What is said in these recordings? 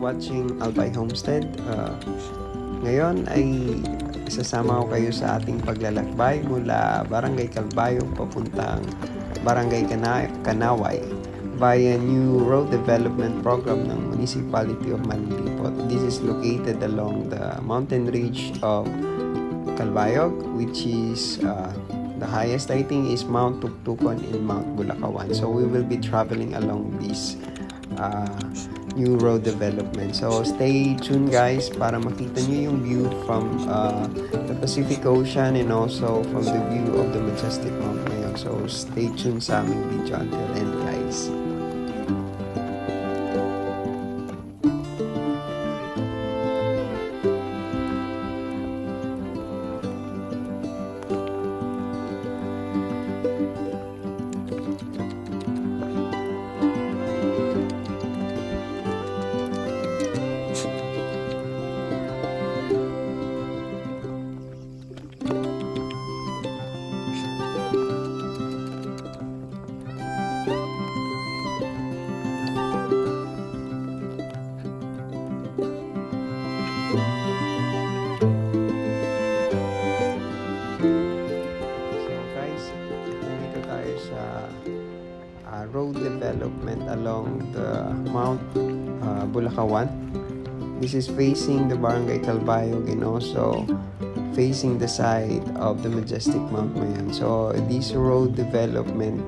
watching Albay Homestead. Ngayon ay isasama ko kayo sa ating paglalakbay mula Barangay Calbayog papuntang Barangay Kanaway via new road development program ng Municipality of Malilipot. This is located along the mountain ridge of Calbayog, which is the highest I think is Mount Tuktukan in Mount Bulacawan. So we will be traveling along this new road development. So stay tuned guys para makita nyo yung view from the Pacific Ocean and also from the view of the majestic Mount Mayon. So stay tuned sa aming video until end guys. Road development along the Mount Bulacawan. This is facing the Barangay Calbayog and also facing the side of the majestic Mount Mayon. So this road development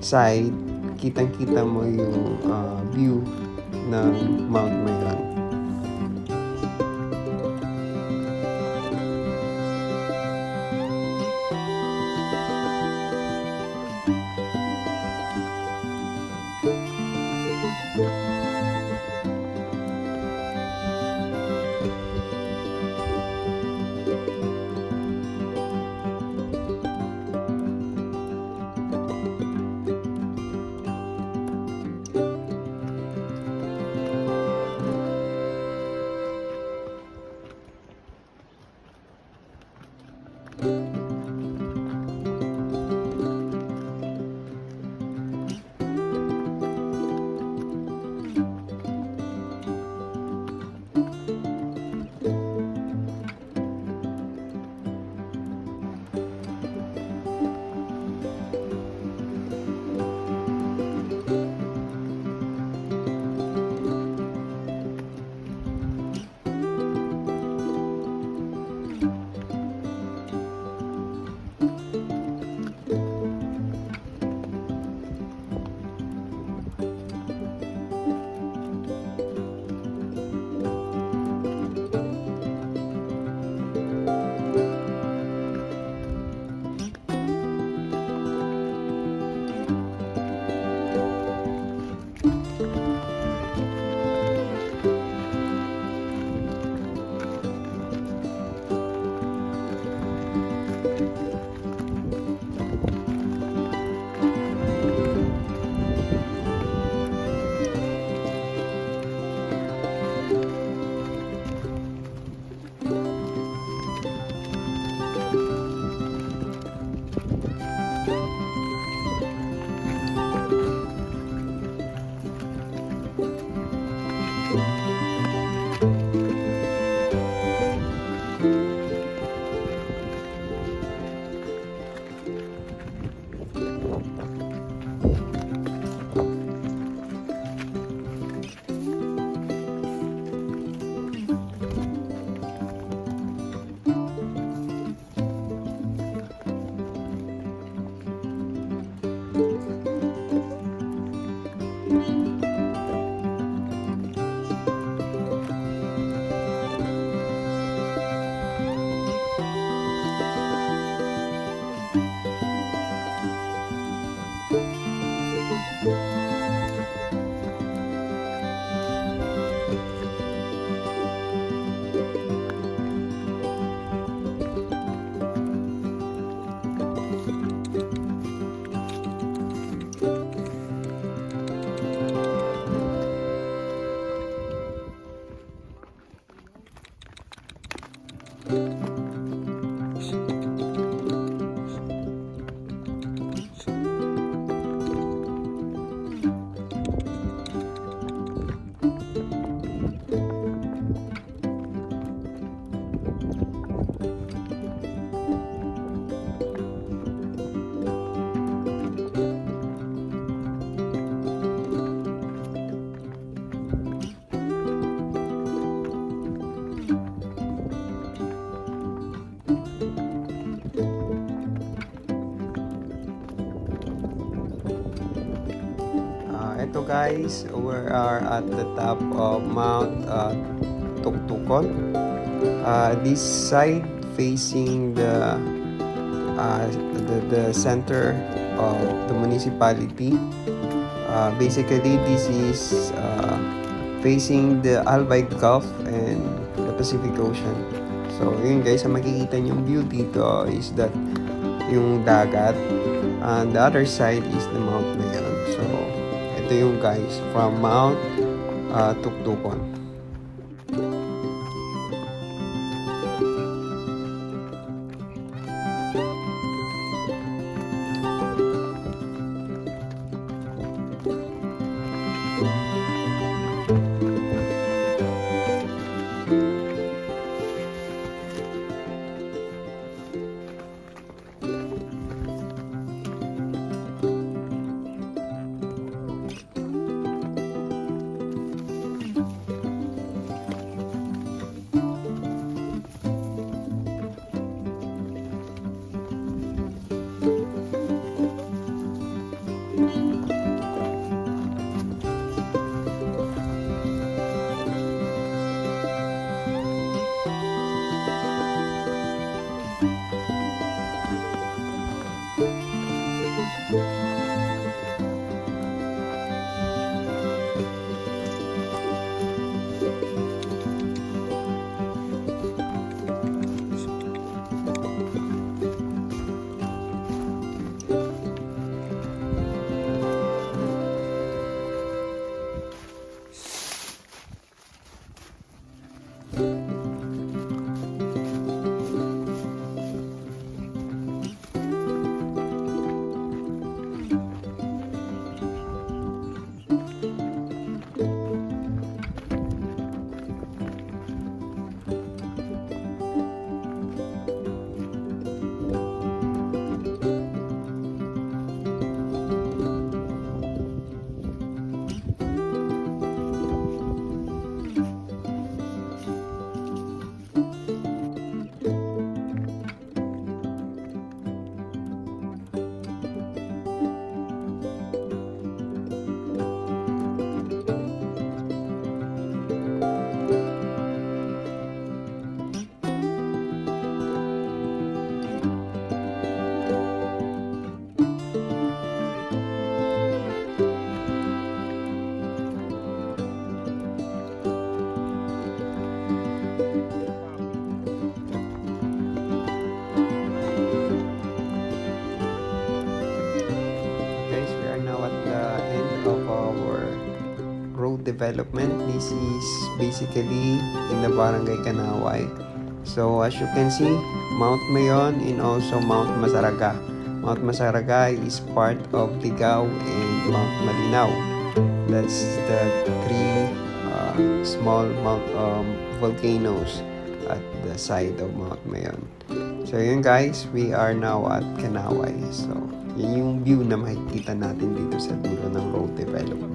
side, kitang-kita mo yung view ng Mount Mayon. guys, we are at the top of Mount Tuktukon. This side facing the center of the municipality. Basically, this is facing the Albay Gulf and the Pacific Ocean. So, yun guys, ang makikita niyong view dito is that yung dagat. And the other side is the Mount na yun. So, ito yung guys from Mount Tuktukon. Development. This is basically in the Barangay Kanaway. So as you can see, Mount Mayon and also Mount Masaraga. Mount Masaraga is part of Ligao and Mount Malinaw. That's the three small volcanoes at the side of Mount Mayon. So yun guys, we are now at Kanaway. So yun yung view na makikita natin dito sa dulo ng road development.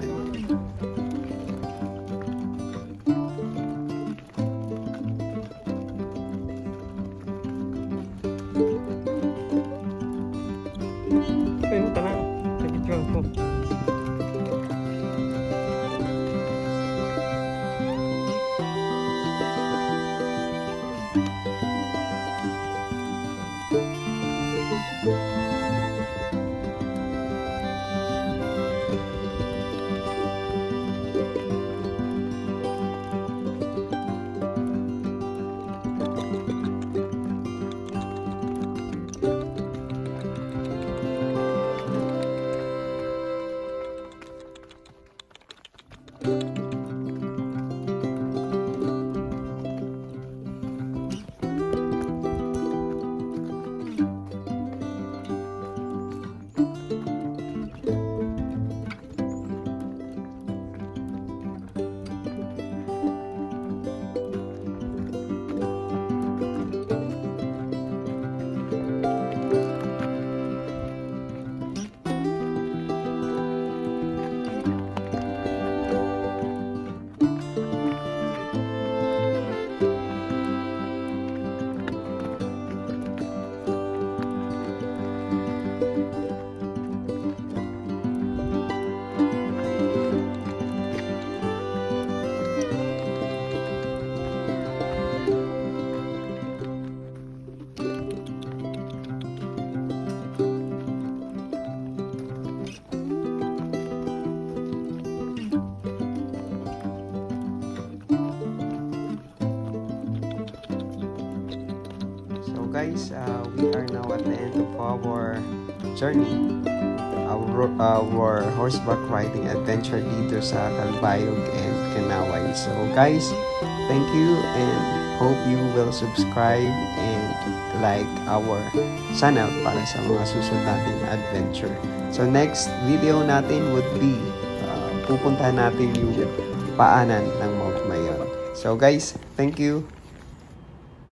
guys, we are now at the end of our journey, our horseback riding adventure dito sa Calbayog and Kanaway. So guys, thank you and hope you will subscribe and like our channel para sa mga susunod nating adventure. So next video natin would be pupuntahan natin yung paanan ng Mount Mayon. So guys, thank you.